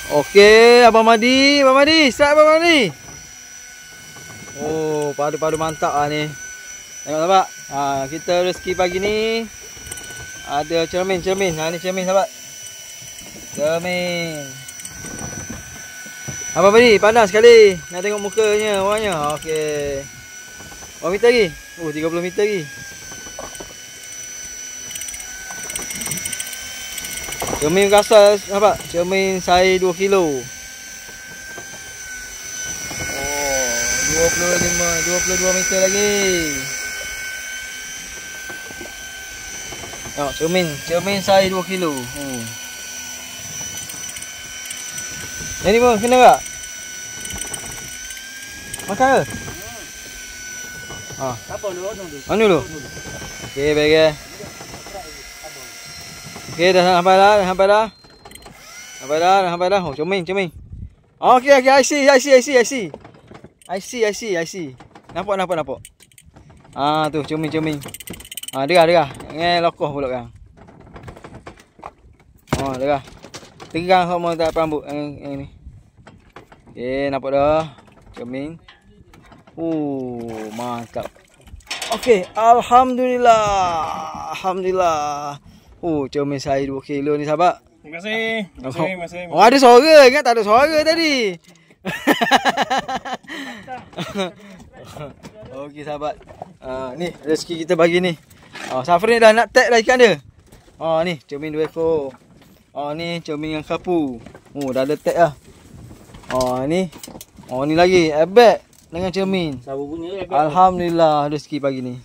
Okey, Abang Madi, start Abang Madi. Oh, padu-padu mantap lah ni. Tengok sahabat. Kita rezeki pagi ni ada cermin. Ni cermin sahabat. Cermin. Abang Madi, panas sekali. Nak tengok mukanya, orangnya. Okey. Berapa meter lagi? 30 meter lagi. Cermin kasar sahabat. Cermin saiz 2 kilo. Oh, 22 meter lagi. Tengok cermin saiz 2 kilo. Yang ni pun kena tak? Makan ke? Apa dulu? Mana dulu? Okey, baik. Okey, dah sampai dah. Oh, cermin. Okey, I see. Nampak. Tu cermin. Derah. Lokoh pula kan. Derah. Tegang semua tak rambut yang ni. Okey, nampak dah. Cermin. Mantap. Okey, alhamdulillah. Cermin saiz 2 kilo ni sahabat. Terima kasih. Ada suara. Ingat tak ada suara tadi. Okey sahabat. Ni rezeki kita bagi ni. Safri dah nak tag dah ikan dia. Ni cermin 2 ekor. Ni cermin yang kapu. Dah ada tag dah. Ni. Ni lagi ebek dengan cermin. Sabu punya Alhamdulillah rezeki pagi ni.